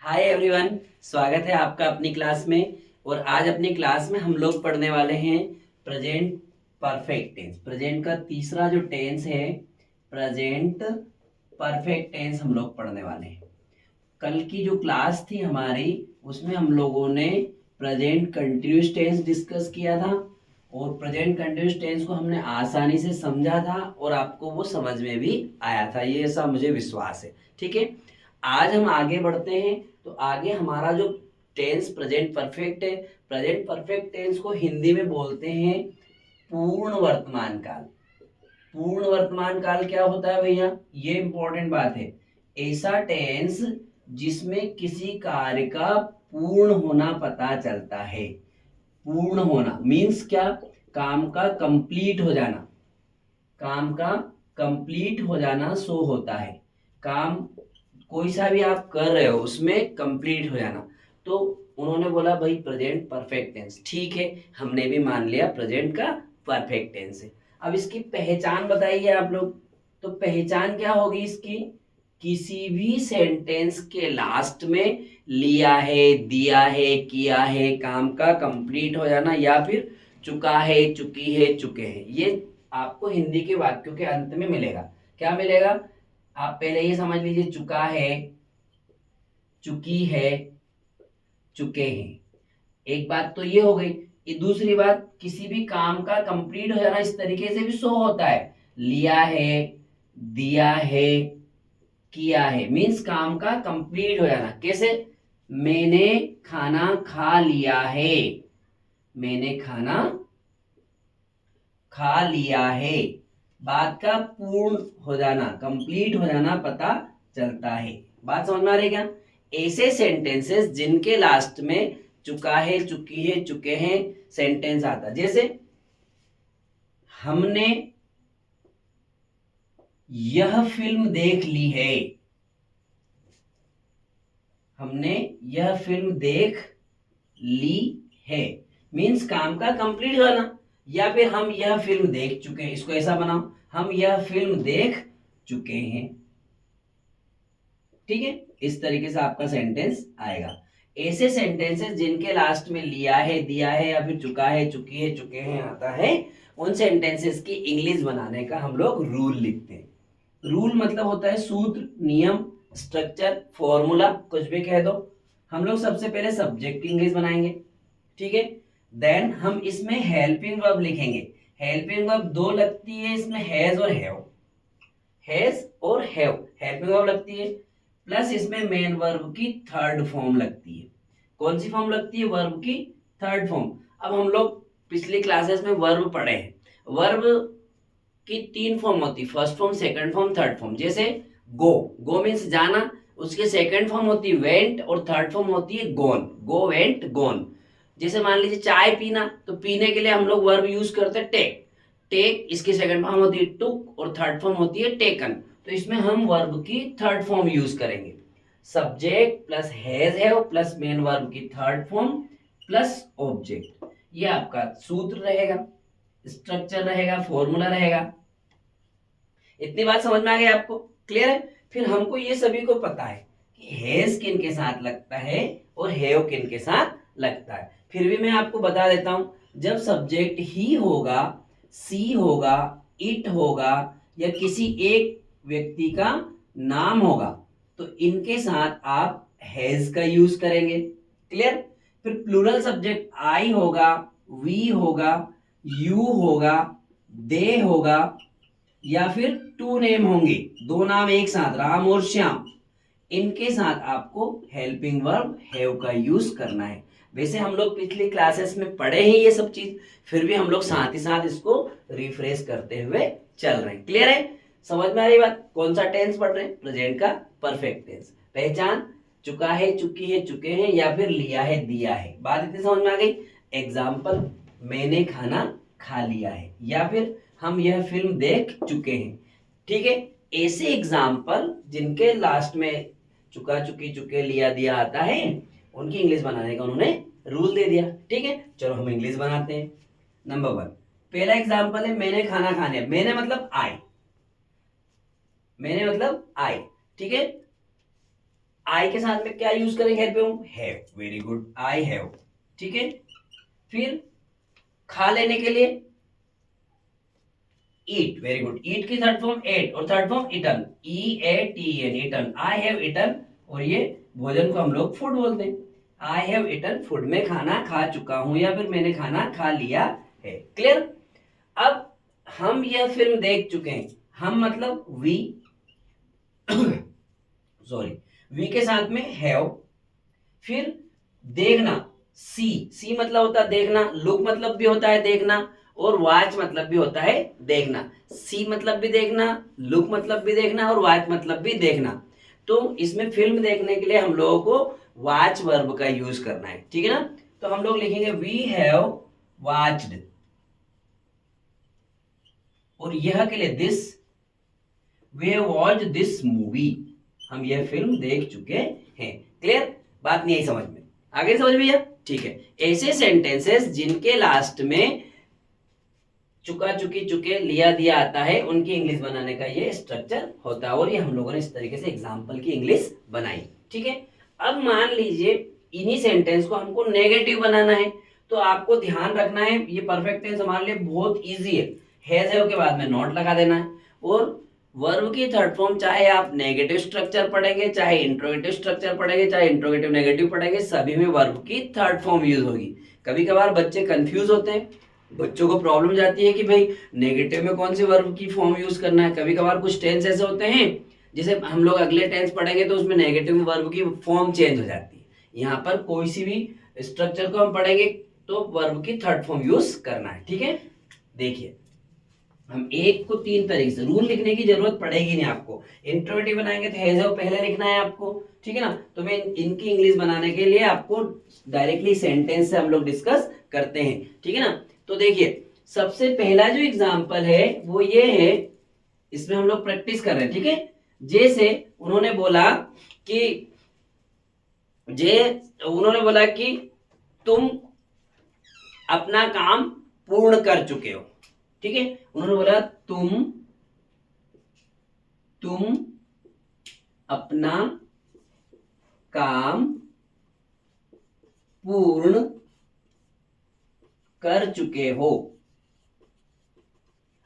Hi everyone, स्वागत है आपका अपनी क्लास में। और आज अपनी क्लास में हम लोग पढ़ने वाले हैं प्रेजेंट परफेक्ट टेंस। प्रेजेंट का तीसरा जो टेंस है प्रेजेंट परफेक्ट टेंस हम लोग पढ़ने वाले हैं। कल की जो क्लास थी हमारी उसमें हम लोगों ने प्रेजेंट कंटिन्यूस टेंस डिस्कस किया था और प्रेजेंट कंटिन्यूस टेंस को हमने आसानी से समझा था और आपको वो समझ में भी आया था, ये ऐसा मुझे विश्वास है। ठीक है, आज हम आगे बढ़ते हैं। तो आगे हमारा जो टेंस प्रेजेंट परफेक्ट है, प्रेजेंट परफेक्ट टेंस को हिंदी में बोलते हैं पूर्ण वर्तमान काल। पूर्ण वर्तमान काल क्या होता है भैया, ये इंपॉर्टेंट बात है। ऐसा टेंस जिसमें किसी कार्य का पूर्ण होना पता चलता है। पूर्ण होना मीन्स क्या, काम का कंप्लीट हो जाना। काम का कंप्लीट हो जाना सो होता है। काम कोई सा भी आप कर रहे हो उसमें कंप्लीट हो जाना। तो उन्होंने बोला भाई प्रेजेंट परफेक्ट टेंस, ठीक है, हमने भी मान लिया प्रेजेंट का परफेक्ट टेंस है। अब इसकी पहचान बताइए आप लोग। तो पहचान क्या होगी इसकी, किसी भी सेंटेंस के लास्ट में लिया है, दिया है, किया है, काम का कंप्लीट हो जाना या फिर चुका है, चुकी है, चुके हैं, ये आपको हिंदी के वाक्यों के अंत में मिलेगा। क्या मिलेगा, आप पहले ये समझ लीजिए, चुका है, चुकी है, चुके हैं। एक बात तो ये हो गई। ये दूसरी बात, किसी भी काम का कंप्लीट हो जाना इस तरीके से भी शो होता है, लिया है, दिया है, किया है, मीन्स काम का कंप्लीट हो जाना। कैसे, मैंने खाना खा लिया है, मैंने खाना खा लिया है। बात का पूर्ण हो जाना, कंप्लीट हो जाना पता चलता है। बात समझ में आ रही है क्या। ऐसे सेंटेंसेस जिनके लास्ट में चुका है, चुकी है, चुके हैं सेंटेंस आता, जैसे हमने यह फिल्म देख ली है। हमने यह फिल्म देख ली है मीन्स काम का कंप्लीट होना। या फिर हम यह फिल्म देख चुके हैं, इसको ऐसा बनाओ, हम यह फिल्म देख चुके हैं। ठीक है, इस तरीके से आपका सेंटेंस आएगा। ऐसे सेंटेंसेस जिनके लास्ट में लिया है, दिया है या फिर चुका है, चुकी है, चुके हैं आता है, उन सेंटेंसेस की इंग्लिश बनाने का हम लोग रूल लिखते हैं। रूल मतलब होता है सूत्र, नियम, स्ट्रक्चर, फॉर्मूला, कुछ भी कह दो। हम लोग सबसे पहले सब्जेक्ट की इंग्लिश बनाएंगे, ठीक है। देन हम इसमें हेल्पिंग वर्ब लिखेंगे। हेल्पिंग वर्ब दो लगती है इसमें, हैज और हैव। हैज और हैव हेल्पिंग वर्ब लगती है, प्लस इसमें मेन वर्ब की थर्ड फॉर्म लगती है। कौन सी फॉर्म लगती है, वर्ब की थर्ड फॉर्म। अब हम लोग पिछली क्लासेस में वर्ब पढ़े हैं। वर्ब की तीन फॉर्म होती है, first form, second form, third form. जैसे गो, गो मीन्स जाना, उसके सेकंड फॉर्म होती है वेंट और थर्ड फॉर्म होती है गोन, गो वेंट गोन। जैसे मान लीजिए चाय पीना, तो पीने के लिए हम लोग वर्ब यूज करते हैं टेक। टेक इसकी सेकंड फॉर्म होती है टुक और थर्ड फॉर्म होती है टेकन। तो इसमें हम वर्ब की थर्ड फॉर्म यूज करेंगे। Subject plus has have plus main verb की थर्ड फॉर्म प्लस ऑब्जेक्ट, ये आपका सूत्र रहेगा, स्ट्रक्चर रहेगा, फॉर्मूला रहेगा। इतनी बात समझ में आ गई आपको, क्लियर है। फिर हमको ये सभी को पता है कि हैज किन के साथ लगता है और हैव किन के साथ लगता है। फिर भी मैं आपको बता देता हूं, जब सब्जेक्ट ही होगा, सी होगा, इट होगा या किसी एक व्यक्ति का नाम होगा, तो इनके साथ आप हैज का यूज करेंगे, क्लियर। फिर प्लूरल सब्जेक्ट आई होगा, वी होगा, यू होगा, दे होगा या फिर टू नेम होंगे, दो नाम एक साथ, राम और श्याम, इनके साथ आपको हेल्पिंग वर्ब हैव का यूज करना है। वैसे हम लोग पिछली क्लासेस में पढ़े हैं ये सब चीज, फिर भी हम लोग साथ ही साथ इसको रिफ्रेश करते हुए चल रहे हैं, क्लियर है। समझ में आ रही बात, कौन सा टेंस पढ़ रहे हैं, प्रेजेंट का परफेक्ट टेंस। पहचान, चुका है, चुकी है, चुके हैं या फिर लिया है, दिया है। बात इतनी समझ में आ गई। एग्जाम्पल, मैंने खाना खा लिया है या फिर हम यह फिल्म देख चुके हैं, ठीक है। ऐसे एग्जाम्पल जिनके लास्ट में चुका, चुकी, चुके, लिया, दिया आता है, उनकी इंग्लिश बनाने का उन्होंने रूल दे दिया, ठीक है। चलो हम इंग्लिश बनाते हैं। नंबर वन, पहला एग्जाम्पल है मैंने खाना खाने, मैंने मतलब आई, मैंने मतलब आई, ठीक है। आई के साथ में क्या यूज करेंगे हेल्प में? Have, very good, I have, ठीक है। फिर खा लेने के लिए ईट, वेरी गुड, ईट की थर्ड फॉर्म एट और third form eaten, EATEN, eaten, I have eaten, और ये भोजन को हम लोग फूड बोलते हैं। आई हैव ईटन फूड, में खाना खा चुका हूं या फिर मैंने खाना खा लिया है। क्लियर? अब हम यह फिल्म देख चुके हैं, हम मतलब वी, सॉरी, वी के साथ में हैव, फिर देखना, सी मतलब होता है देखना, लुक मतलब भी होता है देखना, और वॉच मतलब भी होता है देखना। सी मतलब भी देखना, लुक मतलब भी देखना, और वॉच मतलब भी देखना। तो इसमें फिल्म देखने के लिए हम लोगों को वॉच वर्ब का यूज करना है, ठीक है ना। तो हम लोग लिखेंगे वी हैव वॉच्ड, और यह के लिए this, we have watched this movie, हम यह फिल्म देख चुके हैं। क्लियर? बात नहीं आई समझ में? आगे समझ में आया? ठीक है। ऐसे सेंटेंसेस जिनके लास्ट में चुका चुकी चुके लिया दिया आता है, उनकी इंग्लिश बनाने का ये स्ट्रक्चर होता है, और ये हम लोगों ने इस तरीके से एग्जांपल की इंग्लिश बनाई। ठीक है। अब मान लीजिए इन्हीं सेंटेंस को हमको नेगेटिव बनाना है, तो आपको ध्यान रखना है, ये परफेक्ट टेंस हमारे लिए बहुत इजी है। हैव के बाद में नॉट लगा देना है, और वर्ब की थर्ड फॉर्म चाहे आप नेगेटिव स्ट्रक्चर पढ़ेंगे, चाहे इंट्रोगेटिव स्ट्रक्चर पढ़ेंगे, चाहे इंट्रोगेटिव नेगेटिव पढ़ेंगे, सभी में वर्ब की थर्ड फॉर्म यूज होगी। कभी कभार बच्चे कंफ्यूज होते हैं, बच्चों को प्रॉब्लम जाती है कि भाई नेगेटिव में कौन सी वर्ब की फॉर्म यूज करना है। कभी कभार कुछ टेंस ऐसे होते हैं जिसे हम लोग अगले टेंस पढ़ेंगे तो उसमें नेगेटिव वर्ब की फॉर्म चेंज हो जाती है। यहाँ पर कोई सी भी स्ट्रक्चर को हम पढ़ेंगे तो वर्ब की थर्ड फॉर्म यूज करना है। ठीक है। देखिए हम एक को तीन तरीके से, रूल लिखने की जरूरत पड़ेगी नहीं आपको। इंट्रोगेटिव बनाएंगे तो हैव पहले लिखना है आपको, ठीक है ना। तो मैं इनकी इंग्लिश बनाने के लिए आपको डायरेक्टली सेंटेंस से हम लोग डिस्कस करते हैं, ठीक है ना। तो देखिए सबसे पहला जो एग्जांपल है वो ये है, इसमें हम लोग प्रैक्टिस कर रहे हैं, ठीक है। जैसे कि जे उन्होंने बोला कि तुम अपना काम पूर्ण कर चुके हो, ठीक है। उन्होंने बोला तुम अपना काम पूर्ण कर चुके हो।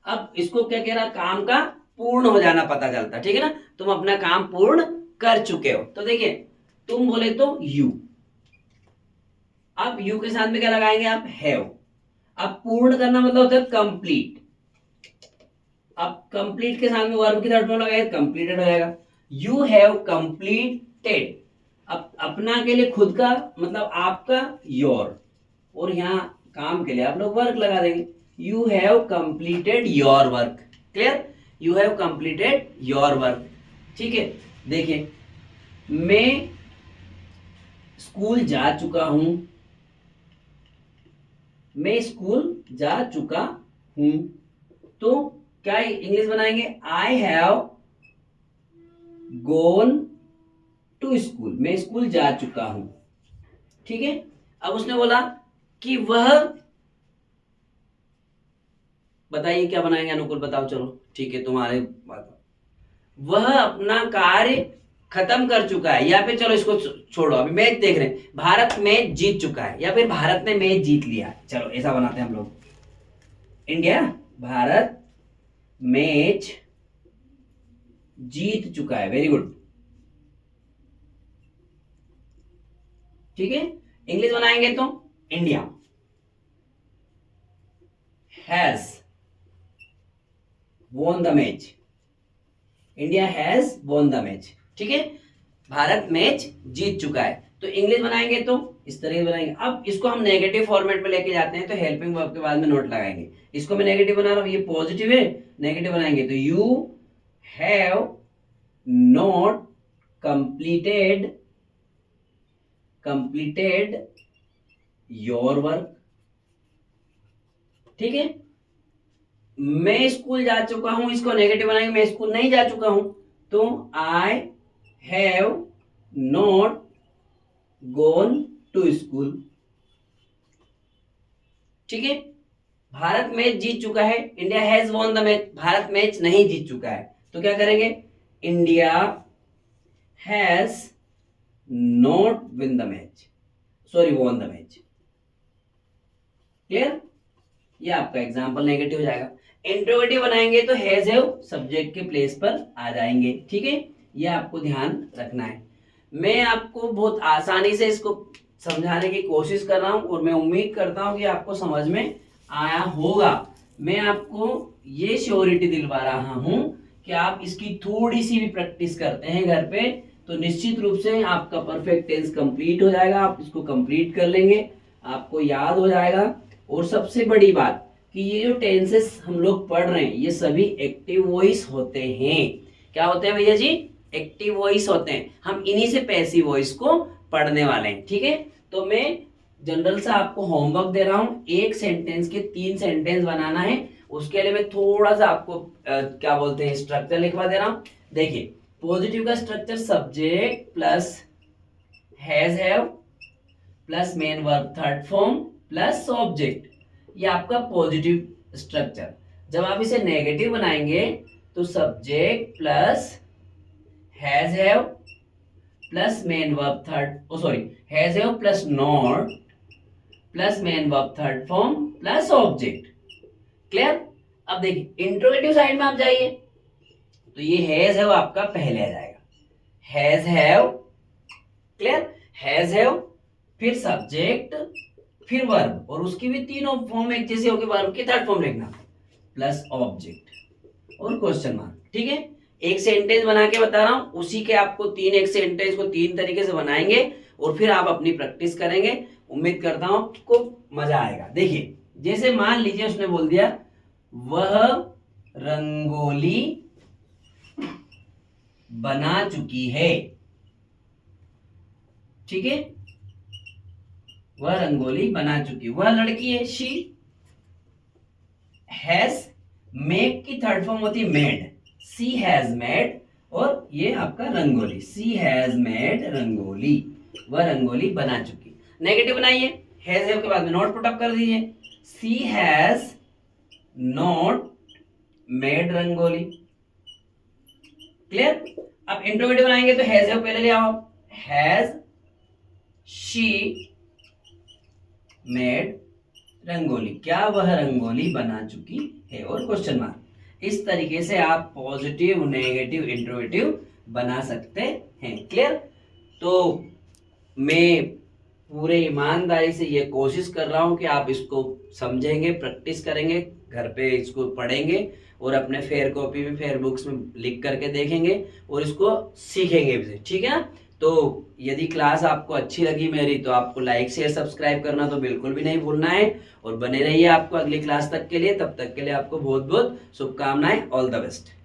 अब इसको क्या कह रहा, काम का पूर्ण हो जाना पता चलता, ठीक है ना। तुम अपना काम पूर्ण कर चुके हो, तो देखिए तुम बोले तो यू, अब यू के साथ में क्या लगाएंगे आप, हैव। अब पूर्ण करना मतलब होता है कंप्लीट, अब कंप्लीट के साथ में वर्ब की थर्ड फॉर्म लगाएंगे कंप्लीटेड हो जाएगा। यू हैव कंप्लीटेड, अब अपना के लिए खुद का मतलब आपका योर, और यहाँ काम के लिए आप लोग वर्क लगा देंगे। You have completed your work. Clear? You have completed your work, ठीक है। देखिए मैं स्कूल जा चुका हूं, मैं स्कूल जा चुका हूं, तो क्या इंग्लिश बनाएंगे, I have gone to school, मैं स्कूल जा चुका हूं, ठीक है। अब उसने बोला कि वह, बताइए क्या बनाएंगे अनुकूल, बताओ चलो, ठीक है तुम्हारे बात। वह अपना कार्य खत्म कर चुका है, या फिर चलो इसको छोड़ो, अभी मैच देख रहे हैं, भारत मैच जीत चुका है, या फिर भारत ने मैच जीत लिया। चलो ऐसा बनाते हैं हम लोग, इंडिया, भारत मैच जीत चुका है, वेरी गुड, ठीक है। इंग्लिश बनाएंगे तो India has won the match, India has won the match, ठीक है। भारत मैच जीत चुका है, तो इंग्लिश बनाएंगे तो इस तरह बनाएंगे। अब इसको हम नेगेटिव फॉर्मेट में लेके जाते हैं, तो हेल्पिंग वर्ब के बाद में नोट लगाएंगे। इसको मैं नेगेटिव बना रहा हूं, ये पॉजिटिव है, नेगेटिव बनाएंगे तो you have not completed your work, ठीक है। मैं स्कूल जा चुका हूं, इसको नेगेटिव बनाएंगे, मैं स्कूल नहीं जा चुका हूं, तो I have not gone to school, ठीक है। भारत मैच जीत चुका है, India has won the match, Bharat match नहीं जीत चुका है, तो क्या करेंगे, India has not win the match, sorry won the match. Clear? ये आपका एग्जाम्पल नेगेटिव हो जाएगा। इंट्रोगेटिव बनाएंगे तो हैज हैव सब्जेक्ट के प्लेस पर आ जाएंगे, ठीक है, ये आपको ध्यान रखना है। मैं आपको बहुत आसानी से इसको समझाने की कोशिश कर रहा हूं और मैं उम्मीद करता हूं कि आपको समझ में आया होगा। मैं आपको ये श्योरिटी दिलवा रहा हूं कि आप इसकी थोड़ी सी भी प्रैक्टिस करते हैं घर पे तो निश्चित रूप से आपका परफेक्ट टेंस कंप्लीट हो जाएगा। आप इसको कंप्लीट कर लेंगे, आपको याद हो जाएगा। और सबसे बड़ी बात कि ये जो टेंसेस हम लोग पढ़ रहे हैं ये सभी एक्टिव वॉइस होते हैं। क्या होते हैं भैया जी? एक्टिव वॉइस होते हैं। हम इन्हीं से पैसिव वॉइस को पढ़ने वाले हैं, ठीक है। तो मैं जनरल सा आपको होमवर्क दे रहा हूं, एक सेंटेंस के 3 सेंटेंस बनाना है। उसके लिए मैं थोड़ा सा आपको क्या बोलते हैं स्ट्रक्चर लिखवा दे रहा हूं। देखिए पॉजिटिव का structure subject plus has have plus main verb third form plus object, ये आपका पॉजिटिव स्ट्रक्चर। जब आप इसे नेगेटिव बनाएंगे तो subject plus has have plus main verb third sorry has have plus not plus main verb third form plus object. Clear? अब देखिए interrogative side में आप जाइए तो ये हैज हैव आपका पहले आ जाएगा, has have. Clear? Has have फिर सब्जेक्ट फिर वर्ब और उसकी भी तीनों फॉर्म एक जैसी होगी, वर्ब की थर्ड फॉर्म लिखना प्लस ऑब्जेक्ट और क्वेश्चन मार्क, ठीक है। एक सेंटेंस बना के बता रहा हूं, उसी के आपको एक सेंटेंस को 3 तरीके से बनाएंगे और फिर आप अपनी प्रैक्टिस करेंगे। उम्मीद करता हूं आपको मजा आएगा। देखिए जैसे मान लीजिए उसने बोल दिया वह रंगोली बना चुकी है, ठीक है, वह रंगोली बना चुकी, वह लड़की है शी। हैज मेक की थर्ड फॉर्म होती है मेड, सी हैज मेड। और ये आपका रंगोली, सी हैज मेड रंगोली, वह रंगोली बना चुकी। नेगेटिव बनाइए, हैज हैव के बाद में नॉट पुट अप कर दीजिए, she has not made rangoli. Clear? अब इंट्रोगेटिव बनाएंगे तो हैज हैव पहले ले आओ, हैज शी मेड रंगोली, क्या वह रंगोली बना चुकी है और क्वेश्चन मार्क। इस तरीके से आप पॉजिटिव नेगेटिव इंट्रोगेटिव बना सकते हैं। क्लियर? तो मैं पूरे ईमानदारी से ये कोशिश कर रहा हूं कि आप इसको समझेंगे, प्रैक्टिस करेंगे, घर पे इसको पढ़ेंगे और अपने फेयर कॉपी में फेयर बुक्स में लिख करके देखेंगे और इसको सीखेंगे भी, ठीक है ना। तो यदि क्लास आपको अच्छी लगी मेरी तो आपको लाइक शेयर सब्सक्राइब करना तो बिल्कुल भी नहीं भूलना है और बने रहिए आपको अगली क्लास तक के लिए। तब तक के लिए आपको बहुत बहुत शुभकामनाएं। All the best.